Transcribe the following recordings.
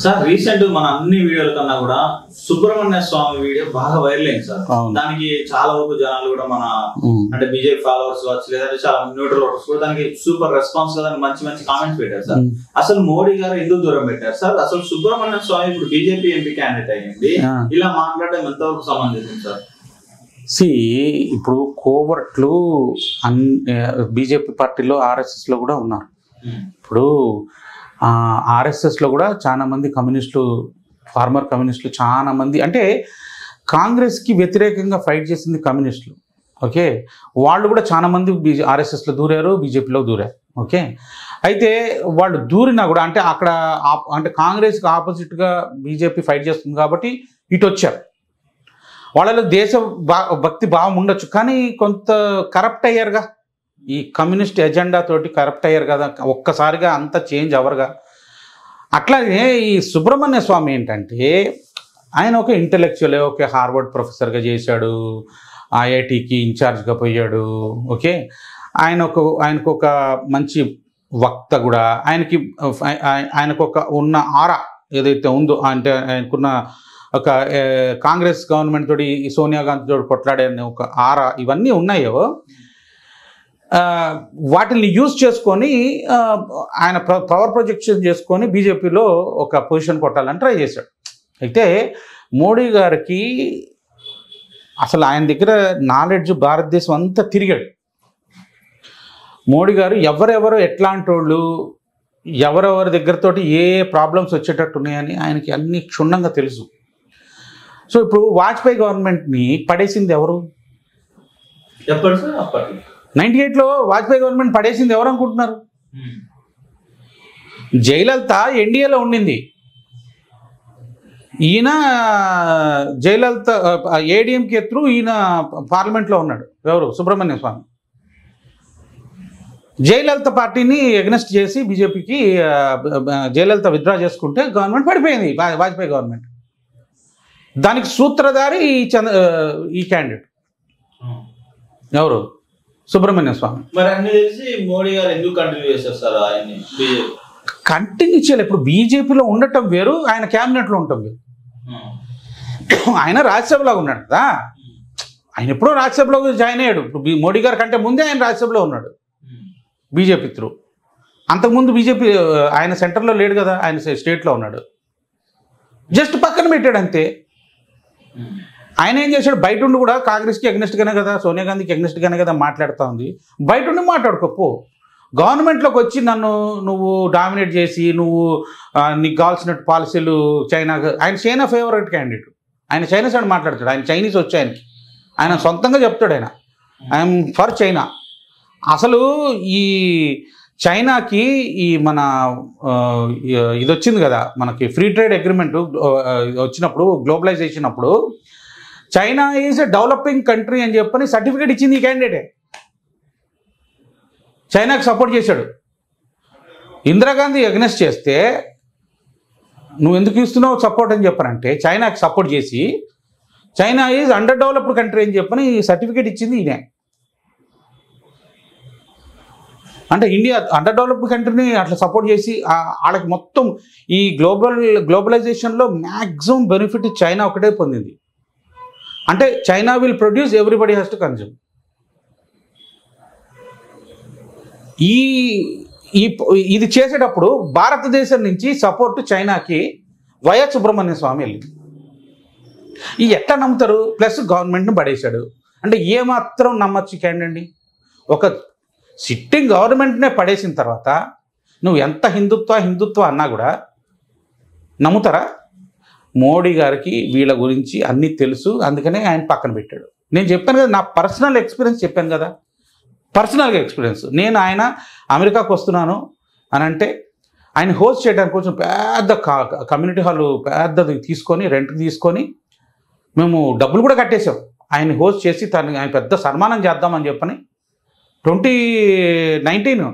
Sir recent మన అన్ని వీడియోల కన్నా కూడా సుబ్రహ్మణ్య స్వామి వీడియో బాగా వైరల్ అయింది సార్. దానికి చాలా వరకు జనాలు కూడా మన అంటే బీజేపీ ఫాలోవర్స్ కావచ్చు లేదంటే చాలా న్యూట్రల్ ఓటర్స్ కూడా దానికి సూపర్ రెస్పాన్స్ గా మంచి మంచి కామెంట్స్ పెట్టారు సార్. అసలు మోడీ గారు ఎందుకు దూరం పెట్టారు సార్? అసలు సుబ్రహ్మణ్య స్వామి ఇప్పుడు బీజేపీ ఎంపీ క్యాండిడేట్ అయ్యింది, ఇలా మాట్లాడడం ఎంతవరకు సంబంధించింది సార్? ఇప్పుడు కోవర్ట్లు బీజేపీ పార్టీలో ఆర్ఎస్ఎస్ లో కూడా ఉన్నారు. ఇప్పుడు ఆర్ఎస్ఎస్ లో కూడా చాలా మంది కమ్యూనిస్టులు, ఫార్మర్ కమ్యూనిస్టులు చాలా మంది, అంటే కాంగ్రెస్కి వ్యతిరేకంగా ఫైట్ చేసింది కమ్యూనిస్టులు. ఓకే, వాళ్ళు కూడా చాలా మంది ఆర్ఎస్ఎస్లో దూరారు, బీజేపీలో దూరారు. ఓకే, అయితే వాళ్ళు దూరినా కూడా అంటే అక్కడ అంటే కాంగ్రెస్కి ఆపోజిట్గా బీజేపీ ఫైట్ చేస్తుంది కాబట్టి ఇటు వచ్చారు. వాళ్ళలో దేశ భక్తి భావం ఉండొచ్చు, కానీ కొంత కరప్ట్ అయ్యారుగా, ఈ కమ్యూనిస్ట్ ఎజెండా తోటి కరప్ట్ అయ్యారు కదా, ఒక్కసారిగా అంత చేంజ్ అవర్గా. అట్లాగే ఈ సుబ్రహ్మణ్య స్వామి ఏంటంటే ఆయన ఒక ఇంటలెక్చువల్, ఓకే, హార్వర్డ్ ప్రొఫెసర్గా చేశాడు, ఐఐటికి ఇన్ఛార్జ్గా పోయాడు. ఓకే, ఆయనకు ఒక మంచి వక్త కూడా, ఆయనకు ఒక ఉన్న ఆరా ఏదైతే ఉందో, అంటే ఆయనకున్న ఒక కాంగ్రెస్ గవర్నమెంట్ తోటి సోనియా గాంధీ తోటి కొట్లాడే ఒక ఆరా, ఇవన్నీ ఉన్నాయో వాటిని యూజ్ చేసుకొని ఆయన పవర్ ప్రొజెక్షన్ చేసుకొని బీజేపీలో ఒక పొజిషన్ కొట్టాలని ట్రై చేశాడు. అయితే మోడీ గారికి అసలు ఆయన దగ్గర నాలెడ్జ్ భారతదేశం అంతా తిరిగాడు. మోడీ గారు ఎవరెవరు ఎట్లాంటి వాళ్ళు, ఎవరెవరి దగ్గరతోటి ఏ ప్రాబ్లమ్స్ వచ్చేటట్టు ఉన్నాయని ఆయనకి అన్ని క్షుణ్ణంగా తెలుసు. సో ఇప్పుడు వాజ్పేయి గవర్నమెంట్ని పడేసింది ఎవరు? 98లో వాజ్పేయి గవర్నమెంట్ పడేసింది ఎవరు అనుకుంటున్నారు? జయలలిత ఎన్డీఏలో ఉండింది, ఈయన జయలలిత ఏడీఎంకే త్రూ ఈయన పార్లమెంట్లో ఉన్నాడు. ఎవరు? సుబ్రహ్మణ్య స్వామి. జయలలిత పార్టీని ఎగ్నెస్ట్ చేసి బీజేపీకి జయలలిత విత్డ్రా చేసుకుంటే గవర్నమెంట్ పడిపోయింది, వాజ్పేయి గవర్నమెంట్. దానికి సూత్రధారి ఈ క్యాండిడేట్ ఎవరు? సుబ్రహ్మణ్య స్వామి. మరి అన్ని తెలిసి మోడీ గారు ఎందుకు కంటిన్యూ చేస్తారు సార్ ఆయన్ని? కంటిన్యూ చేయాలి. ఇప్పుడు బీజేపీలో ఉండటం వేరు, ఆయన క్యాబినెట్లో ఉండటం వేరు. ఆయన రాజ్యసభలో ఉన్నాడు కదా, ఆయన ఎప్పుడో రాజ్యసభలో జాయిన్ అయ్యాడు. ఇప్పుడు మోడీ గారి కంటే ముందే ఆయన రాజ్యసభలో ఉన్నాడు బీజేపీ త్రూ. అంతకుముందు బీజేపీ ఆయన సెంటర్లో లేడు కదా, ఆయన స్టేట్లో ఉన్నాడు. జస్ట్ పక్కన పెట్టాడు అంతే. ఆయన ఏం చేశాడు, బయట ఉండి కూడా కాంగ్రెస్కి అగ్నెస్ట్గానే కదా, సోనియా గాంధీకి అగ్నెస్ట్గానే కదా మాట్లాడుతూ ఉంది. బయట ఉండి మాట్లాడుకోపో, గవర్నమెంట్లోకి వచ్చి నువ్వు డామినేట్ చేసి నీకు కావాల్సినట్టు పాలసీలు ఆయన చైనా ఫేవరెట్ క్యాండిడేట్. ఆయన చైనా సైడ్ మాట్లాడతాడు, ఆయన చైనీస్ వచ్చి ఆయన సొంతంగా చెప్తాడు, ఐఎమ్ ఫర్ చైనా. అసలు ఈ చైనాకి ఈ మన ఇది వచ్చింది కదా, మనకి ఫ్రీ ట్రేడ్ అగ్రిమెంట్ వచ్చినప్పుడు, గ్లోబలైజేషన్ అప్పుడు China is a developing country అని చెప్పని సర్టిఫికేట్ ఇచ్చింది ఈ క్యాండిడేటే. చైనాకి సపోర్ట్ చేశాడు. ఇందిరాగాంధీ అగ్నెస్ట్ చేస్తే నువ్వు ఎందుకు ఇస్తున్నావు సపోర్ట్ అని చెప్పనంటే, చైనాకి సపోర్ట్ చేసి China is under developed country అని చెప్పని సర్టిఫికేట్ ఇచ్చింది ఈయనే. అంటే ఇండియా అండర్ డెవలప్డ్ కంట్రీని అట్లా సపోర్ట్ చేసి వాళ్ళకి మొత్తం ఈ గ్లోబలైజేషన్లో మ్యాక్సిమం బెనిఫిట్ చైనా ఒకటే పొందింది. అంటే China will produce, everybody has to consume. ఇది చేసేటప్పుడు భారతదేశం నుంచి సపోర్ట్ చైనాకి వయా సుబ్రహ్మణ్య స్వామి వెళ్ళింది. ఈ ఎట్లా నమ్ముతారు? ప్లస్ గవర్నమెంట్ను పడేశాడు అంటే ఏమాత్రం నమ్మచ్చు క్యాండి? ఒక సిట్టింగ్ గవర్నమెంట్నే పడేసిన తర్వాత నువ్వు ఎంత హిందుత్వ అన్నా కూడా నమ్ముతారా? మోడీ గారికి వీళ్ళ గురించి అన్నీ తెలుసు, అందుకనే ఆయన పక్కన పెట్టాడు. నేను చెప్పాను కదా, నా పర్సనల్ ఎక్స్పీరియన్స్ చెప్పాను కదా, పర్సనల్గా ఎక్స్పీరియన్స్. నేను ఆయన అమెరికాకు వస్తున్నాను అని అంటే ఆయన హోస్ట్ చేయడానికి కొంచెం పెద్ద కమ్యూనిటీ హాల్ పెద్దది తీసుకొని, రెంట్కి తీసుకొని మేము డబ్బులు కూడా కట్టేసాం. ఆయన హోస్ట్ చేసి ఆయన పెద్ద సన్మానం చేద్దామని చెప్పని 2018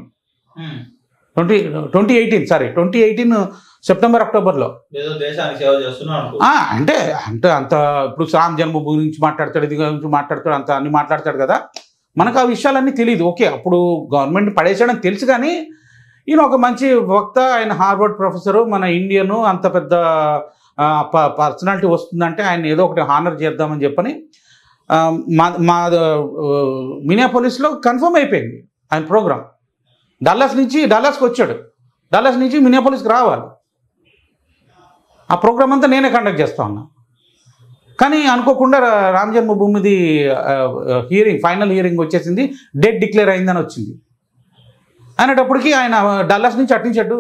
సెప్టెంబర్ అక్టోబర్లో అంటే అంత ఇప్పుడు రామ్ జన్మభూమి గురించి మాట్లాడతాడు, ఇది గురించి మాట్లాడతాడు, అంత అన్ని మాట్లాడతాడు కదా. మనకు ఆ విషయాలన్నీ తెలియదు. ఓకే, అప్పుడు గవర్నమెంట్ పడేసాడని తెలుసు, కానీ ఈయన ఒక మంచి వక్త, ఆయన హార్వర్డ్ ప్రొఫెసరు, మన ఇండియను, అంత పెద్ద పర్సనాలిటీ వస్తుందంటే ఆయన ఏదో ఒకటి హానర్ చేద్దామని చెప్పని మా మినియాపోలిస్లో కన్ఫర్మ్ అయిపోయింది ఆయన ప్రోగ్రామ్. డల్లాస్కి వచ్చాడు, డల్లాస్ నుంచి మినియాపోలిస్కి రావాలి. ఆ ప్రోగ్రామ్ అంతా నేనే కండక్ట్ చేస్తా ఉన్నా. కానీ అనుకోకుండా రామ్ జన్మభూమిది ఫైనల్ హియరింగ్ వచ్చేసింది, డేట్ డిక్లేర్ అయిందని వచ్చింది. అనేటప్పటికి ఆయన డల్లాస్ నుంచి అటు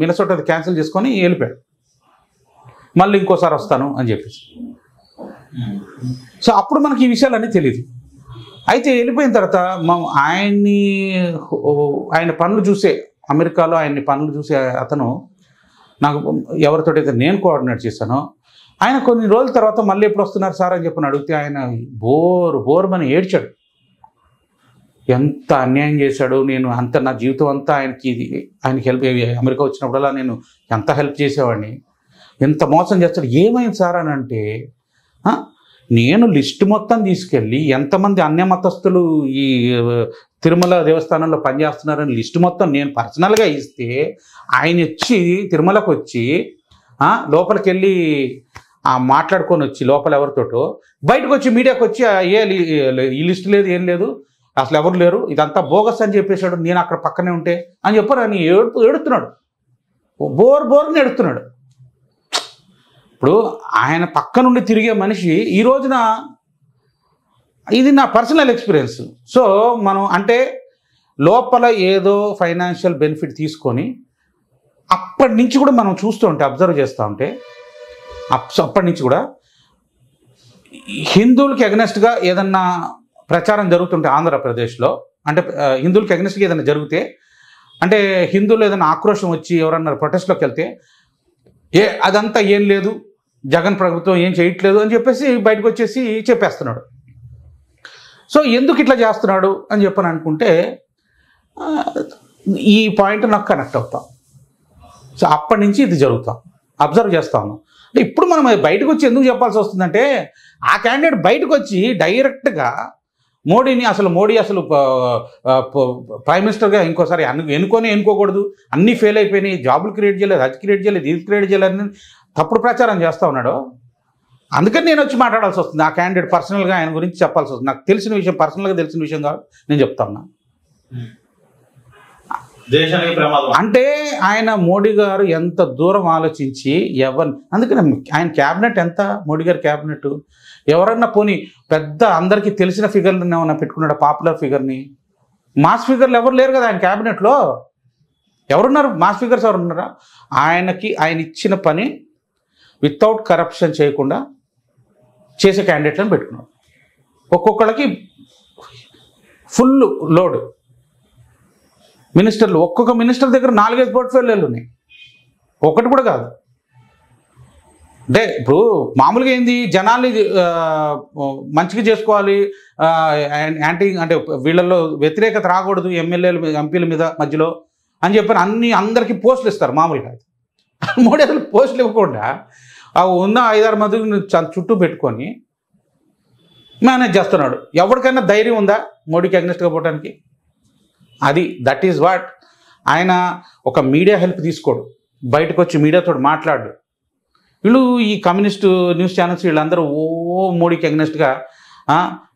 మినసోటా క్యాన్సిల్ చేసుకొని వెళ్ళిపోయాడు. మళ్ళీ ఇంకోసారి వస్తాను అని చెప్పేసి. సో అప్పుడు మనకి ఈ విషయాలన్నీ తెలియదు. అయితే వెళ్ళిపోయిన తర్వాత ఆయన పనులు చూసే, అమెరికాలో ఆయన్ని పనులు చూసే అతను నాకు ఎవరితోటైతే నేను కోఆర్డినేట్ చేశానో, ఆయన కొన్ని రోజుల తర్వాత మళ్ళీ ఎప్పుడు వస్తున్నారు సార్ అని చెప్పని అడిగితే ఆయన బోర్మని ఏడ్చాడు. ఎంత అన్యాయం చేశాడు, నేను అంత నా జీవితం అంతా ఆయనకి హెల్ప్, అమెరికా వచ్చినప్పుడల్లా నేను ఎంత హెల్ప్ చేసేవాడిని, ఎంత మోసం చేస్తాడు, ఏమైంది సార్ అని అంటే, నేను లిస్ట్ మొత్తం తీసుకెళ్ళి ఎంతమంది అన్య మతస్థులు ఈ తిరుమల దేవస్థానంలో పనిచేస్తున్నారని లిస్ట్ మొత్తం నేను పర్సనల్గా ఇస్తే ఆయన వచ్చి తిరుమలకు వచ్చి లోపలికి వెళ్ళి మాట్లాడుకొని వచ్చి లోపల ఎవరితోటో బయటకు వచ్చి మీడియాకి వచ్చి ఈ లిస్ట్ లేదు, ఏం లేదు, అసలు ఎవరు లేరు, ఇదంతా బోగస్ అని చెప్పేశాడు, నేను అక్కడ పక్కనే ఉంటే అని చెప్పారు. అని ఏడుతున్నాడు, బోర్ని ఏడుస్తున్నాడు. ఇప్పుడు ఆయన పక్క నుండి తిరిగే మనిషి ఈ రోజున, ఇది నా పర్సనల్ ఎక్స్పీరియన్స్. సో మనం అంటే లోపల ఏదో ఫైనాన్షియల్ బెనిఫిట్ తీసుకొని అప్పటి నుంచి కూడా మనం చూస్తూ ఉంటే, అబ్జర్వ్ చేస్తూ ఉంటే, అప్పటి నుంచి కూడా హిందువులకి అగెనెస్ట్గా ఏదన్నా ప్రచారం జరుగుతుంటే ఆంధ్రప్రదేశ్లో, అంటే హిందువులకి అగెనెస్ట్గా ఏదైనా జరిగితే, అంటే హిందువులు ఏదైనా ఆక్రోషం వచ్చి ఎవరన్నా ప్రొటెస్ట్లోకి వెళ్తే అదంతా ఏం లేదు, జగన్ ప్రభుత్వం ఏం చేయట్లేదు అని చెప్పేసి బయటకు వచ్చేసి చెప్పేస్తున్నాడు. సో ఎందుకు ఇట్లా చేస్తున్నాడు అని చెప్పని అనుకుంటే ఈ పాయింట్ నాకు కనెక్ట్ అవుతాం. సో అప్పటి నుంచి ఇది జరుగుతాం, అబ్జర్వ్ చేస్తాను. అంటే ఇప్పుడు మనం బయటకు వచ్చి ఎందుకు చెప్పాల్సి వస్తుందంటే, ఆ క్యాండిడేట్ బయటకు వచ్చి డైరెక్ట్గా మోడీ అసలు ప్రైమ్ మినిస్టర్గా ఇంకోసారి ఎన్నుకోకూడదు, అన్నీ ఫెయిల్ అయిపోయినాయి, జాబులు క్రియేట్ చేయలేదు, అది క్రియేట్ చేయలేదు, ఇది క్రియేట్ చేయలేదని తప్పుడు ప్రచారం చేస్తూ ఉన్నాడు. అందుకని నేను వచ్చి మాట్లాడాల్సి వస్తుంది. ఆ క్యాండిడేట్ పర్సనల్గా ఆయన గురించి చెప్పాల్సి వస్తుంది. నాకు తెలిసిన విషయం, పర్సనల్గా తెలిసిన విషయం కాదు నేను చెప్తా ఉన్నా. అంటే ఆయన మోడీ గారు ఎంత దూరం ఆలోచించి అందుకని ఆయన క్యాబినెట్ ఎంత, మోడీ గారి క్యాబినెట్ ఎవరన్నా పోనీ పెద్ద అందరికీ తెలిసిన ఫిగర్ని ఏమన్నా పెట్టుకున్నాడు, పాపులర్ ఫిగర్ని? మాస్ ఫిగర్లు ఎవరు లేరు కదా ఆయన క్యాబినెట్లో. ఎవరున్నారు మాస్ ఫిగర్స్? ఎవరున్నారా? ఆయన ఇచ్చిన పని వితౌట్ కరప్షన్ చేయకుండా చేసే క్యాండిడేట్లను పెట్టుకున్నాడు. ఒక్కొక్కళ్ళకి ఫుల్ లోడ్. మినిస్టర్లు, ఒక్కొక్క మినిస్టర్ దగ్గర 4-5 పోర్ట్ఫోలియోలు ఉన్నాయి, ఒకటి కూడా కాదు. అంటే ఇప్పుడు మామూలుగా ఏంది, జనాల్ని మంచిగా చేసుకోవాలి, అంటే వీళ్ళల్లో వ్యతిరేకత రాకూడదు ఎమ్మెల్యేలు ఎంపీల మీద మధ్యలో అని చెప్పని అందరికీ పోస్టులు ఇస్తారు మామూలుగా. మోడీ అసలు పోస్టులు ఇవ్వకుండా ఉన్న 5-6 మందిని చుట్టూ పెట్టుకొని మేనేజ్ చేస్తున్నాడు. ఎవరికైనా ధైర్యం ఉందా మోడీకి అగ్నెస్ట్గా పోవడానికి? That is what. ఆయన ఒక మీడియా హెల్ప్ తీసుకోడు, బయటకు వచ్చి మీడియాతో మాట్లాడు. వీళ్ళు ఈ కమ్యూనిస్టు న్యూస్ ఛానల్స్ వీళ్ళందరూ మోడీకి అగ్నెస్ట్గా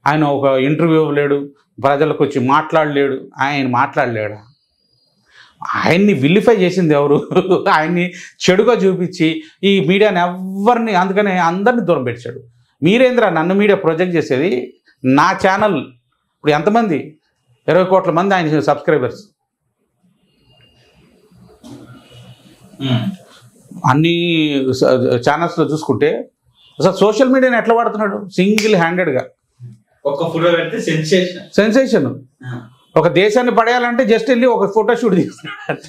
ఆయన ఒక ఇంటర్వ్యూ ఇవ్వలేడు, ప్రజలకు వచ్చి మాట్లాడలేడు. ఆయన మాట్లాడలేడా? ఆయన్ని విల్లిఫై చేసింది ఎవరు? ఆయన్ని చెడుగా చూపించి ఈ మీడియాని ఎవరిని, అందుకనే అందరినీ దూరం పెట్టాడు. మీరేంద్ర నన్ను మీడియా ప్రొజెక్ట్ చేసేది? నా ఛానల్ ఇప్పుడు ఎంతమంది, 20 కోట్ల మంది ఆయన సబ్స్క్రైబర్స్. అన్ని ఛానల్స్లో చూసుకుంటే అసలు సోషల్ మీడియాని ఎట్లా వాడుతున్నాడు? సింగిల్ హ్యాండెడ్గా సెన్సేషన్. ఒక దేశాన్ని పడేయాలంటే జస్ట్ వెళ్ళి ఒక ఫోటోషూట్ తీస్తున్నాడు,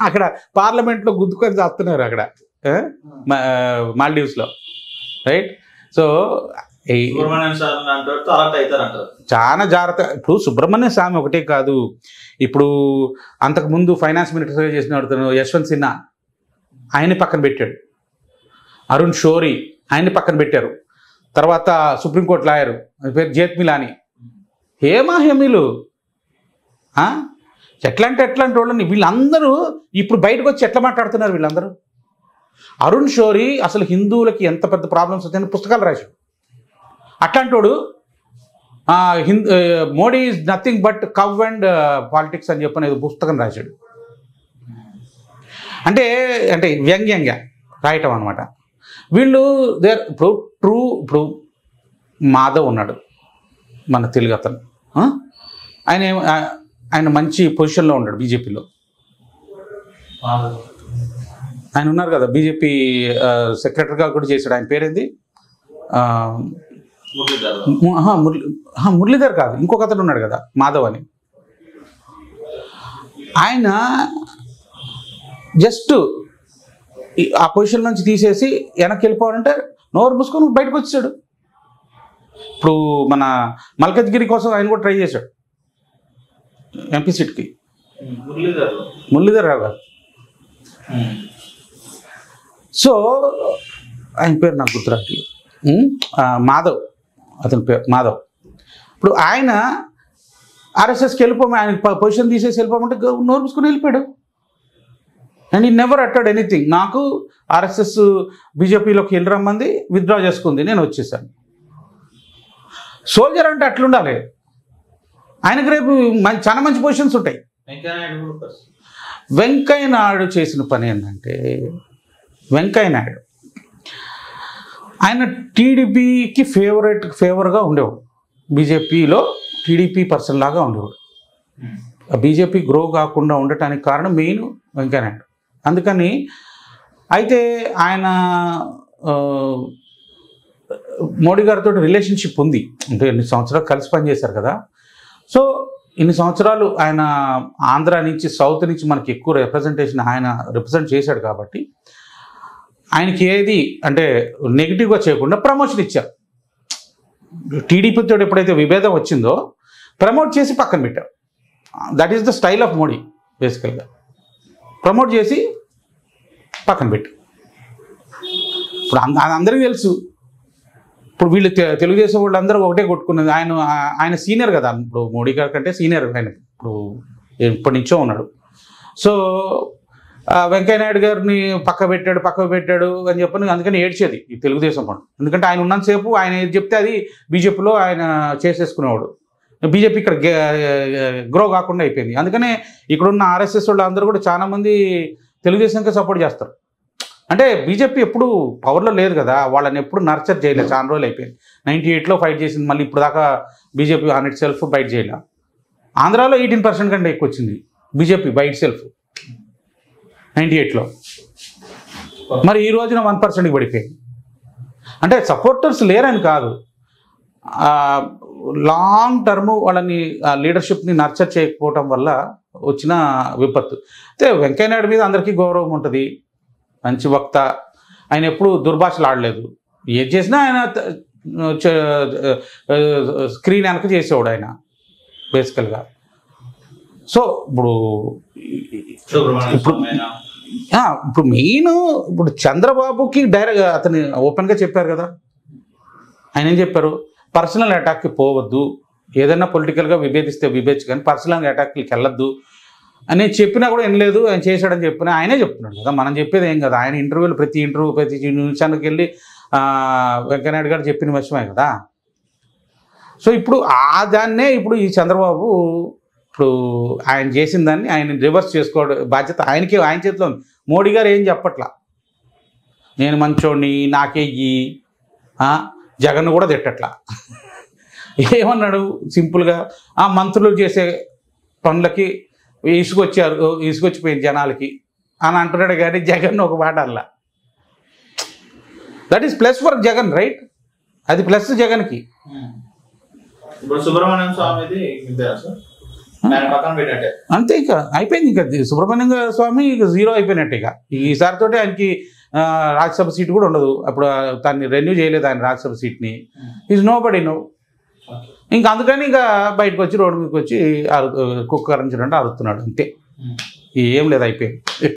అక్కడ పార్లమెంట్లో గుద్దుకొని చేస్తున్నారు అక్కడ మాల్డీవ్స్లో, రైట్? సో చాలా జాగ్రత్త. ఇప్పుడు సుబ్రహ్మణ్య స్వామి ఒకటే కాదు, ఇప్పుడు అంతకుముందు ఫైనాన్స్ మినిస్టర్గా చేసిన యశ్వంత్ సిన్హా ఆయన్ని పక్కన పెట్టాడు, అరుణ్ షోరీ ఆయన్ని పక్కన పెట్టారు, తర్వాత సుప్రీంకోర్టు లాయరు పేరు జేత్మిలాని. హేమీలు ఎట్లాంటి వాళ్ళని వీళ్ళందరూ ఇప్పుడు బయటకు వచ్చి ఎట్లా మాట్లాడుతున్నారు వీళ్ళందరూ. అరుణ్ షోరీ అసలు హిందువులకి ఎంత పెద్ద ప్రాబ్లమ్స్ వచ్చాయని పుస్తకాలు రాశాడు. అట్లాంటి వాడు Modi is nothing but కవ్ and politics అని చెప్పని పుస్తకం రాశాడు. అంటే వ్యంగ్యంగా రాయటం అనమాట. వీళ్ళు ఇప్పుడు మాధవ్ ఉన్నాడు మన తెలుగు అతను, ఆయన మంచి పొజిషన్లో ఉన్నాడు బీజేపీలో. ఆయన ఉన్నారు కదా బీజేపీ సెక్రటరీగా కూడా చేశాడు. ఆయన పేరేంది? మురళీధర్ కాదు, ఇంకొక అతను ఉన్నాడు కదా మాధవ్ అని. ఆయన జస్ట్ ఆ పొజిషన్ నుంచి తీసేసి వెనక్కి వెళ్ళిపోవాలంటే నోరు మూసుకొని బయటకు వచ్చాడు. ఇప్పుడు మన మల్కజ్గిరి కోసం ఆయన కూడా ట్రై చేశాడు ఎంపీ సీట్కి. మురళీధర్ రావు గారు. సో ఆయన పేరు నాకు గుర్తురాట్లేదు, మాధవ్ అతని పేరు మాధవ్. ఇప్పుడు ఆయన ఆర్ఎస్ఎస్కి వెళ్ళిపోమని, ఆయన పొజిషన్ తీసేసి వెళ్ళిపోమంటే నోరు మూసుకొని వెళ్ళిపోయాడు. అండ్ ఈ నెవర్ అట్టర్డ్ ఎనీథింగ్. నాకు ఆర్ఎస్ఎస్ బీజేపీలోకి వెళ్ళరమ్మంది, విత్డ్రా చేసుకుంది, నేను వచ్చేసాను. సోల్జర్ అంటే అట్లుండాలి. ఆయనకు రేపు చాలా మంచి పొజిషన్స్ ఉంటాయి. వెంకయ్య నాయుడు చేసిన పని ఏంటంటే, వెంకయ్య నాయుడు ఆయన టీడీపీకి ఫేవర్గా ఉండేవాడు. బీజేపీలో టీడీపీ పర్సన్ లాగా ఉండేవాడు. బీజేపీ గ్రో కాకుండా ఉండటానికి కారణం మెయిన్ వెంకయ్య నాయుడు. అందుకని అయితే ఆయన మోడీ గారితో రిలేషన్షిప్ ఉంది, అంటే ఎన్ని సంవత్సరాలు కలిసి పనిచేశారు కదా. సో ఇన్ని సంవత్సరాలు ఆయన ఆంధ్ర నుంచి సౌత్ నుంచి మనకి ఎక్కువ రిప్రజెంటేషన్ ఆయన రిప్రజెంట్ చేశాడు కాబట్టి ఆయనకి ఏది అంటే నెగిటివ్గా చేయకుండా ప్రమోషన్ ఇచ్చారు. టీడీపీతో ఎప్పుడైతే విభేదం వచ్చిందో ప్రమోట్ చేసి పక్కన పెట్టారు. That is the style of Modi. బేసికల్గా ప్రమోట్ చేసి పక్కన పెట్టి, ఇప్పుడు అందరికీ తెలుసు. ఇప్పుడు వీళ్ళు తెలుగుదేశం వాళ్ళందరూ ఒకటే కొట్టుకున్నది. ఆయన సీనియర్ కదా, ఇప్పుడు మోడీ గారి కంటే సీనియర్ ఆయన, ఇప్పుడు ఇప్పటి నుంచో ఉన్నాడు. సో వెంకయ్య నాయుడు గారిని పక్క పెట్టాడు అని చెప్పని అందుకని ఏడ్చేది ఈ తెలుగుదేశం కూడా. ఎందుకంటే ఆయన ఉన్నంతసేపు ఆయన ఏది చెప్తే అది బీజేపీలో ఆయన చేసేసుకునేవాడు. బీజేపీ ఇక్కడ గ్రో కాకుండా అయిపోయింది. అందుకనే ఇక్కడున్న ఆర్ఎస్ఎస్ వాళ్ళు అందరూ కూడా చాలామంది తెలుగుదేశంకి సపోర్ట్ చేస్తారు. అంటే బీజేపీ ఎప్పుడు పవర్లో లేదు కదా, వాళ్ళని ఎప్పుడు నర్చర్ చేయలేదు. చాలా రోజులు అయిపోయింది. 98లో ఫైట్ చేసింది, మళ్ళీ ఇప్పుడు దాకా BJP on it self fight చేయలే. ఆంధ్రాలో 18% కంటే ఎక్కువ వచ్చింది బీజేపీ బై ఇట్ సెల్ఫ్ 98లో. మరి ఈ రోజున 1%కి పడిపోయింది. అంటే సపోర్టర్స్ లేరని కాదు, లాంగ్ టర్మ్ వాళ్ళని లీడర్షిప్ని నర్చర్ చేయకపోవటం వల్ల వచ్చిన విపత్తు. అయితే వెంకయ్య నాయుడు మీద అందరికీ గౌరవం ఉంటుంది, మంచి వక్త. ఆయన ఎప్పుడు దుర్భాషలు ఆడలేదు. ఏది చేసినా ఆయన స్క్రీన్ వెనక చేసేవాడు ఆయన బేసికల్గా. సో ఇప్పుడు మెయిన్ ఇప్పుడు చంద్రబాబుకి డైరెక్ట్ అతను ఓపెన్గా చెప్పారు కదా. ఆయన ఏం చెప్పారు, పర్సనల్ అటాక్కి పోవద్దు, ఏదైనా పొలిటికల్గా విభేదిస్తే విభేదించు, కానీ పర్సనల్ అటాక్కి వెళ్ళొద్దు అని చెప్పినా కూడా ఏం లేదు, ఆయన చేశాడని చెప్పినా ఆయనే చెప్తున్నాడు కదా. మనం చెప్పేది ఏం కదా. ఆయన ఇంటర్వ్యూలు ప్రతి నిమిషానికి వెళ్ళి వెంకయ్యనాయుడు గారు చెప్పిన విషయమే కదా. సో ఇప్పుడు దాన్నే ఇప్పుడు ఈ చంద్రబాబు ఇప్పుడు ఆయన చేసిన దాన్ని ఆయన రివర్స్ చేసుకోవడం బాధ్యత ఆయనకి, ఆయన చేతిలో ఉంది. మోడీ గారు ఏం చెప్పట్లా, నేను మంచోడిని నాకేయి, జగన్ కూడా తిట్టట్లా. ఏమన్నాడు సింపుల్గా, మంత్రులు చేసే పనులకి ఇసుకొచ్చిపోయింది జనాలకి అని అంటున్నాడు. కానీ జగన్ ఒక మాట అలా. That is plus for Jagan, right? అది ప్లస్ జగన్కి. సుబ్రహ్మణ్యం స్వామిది అంతే, ఇక అయిపోయింది. ఇక సుబ్రహ్మణ్యం స్వామి ఇక జీరో అయిపోయినట్టు. ఇక ఈసారితో ఆయనకి రాజ్యసభ సీట్ కూడా ఉండదు. అప్పుడు దాన్ని రెన్యూ చేయలేదు ఆయన రాజ్యసభ సీట్ని. Is nobody know. ఇంకా అందుకని ఇక బయటకు వచ్చి రోడ్డు మీదకి వచ్చి కుక్క కరించినట్టు అరుస్తున్నాడు. అంతే, ఏం లేదు, అయిపోయింది.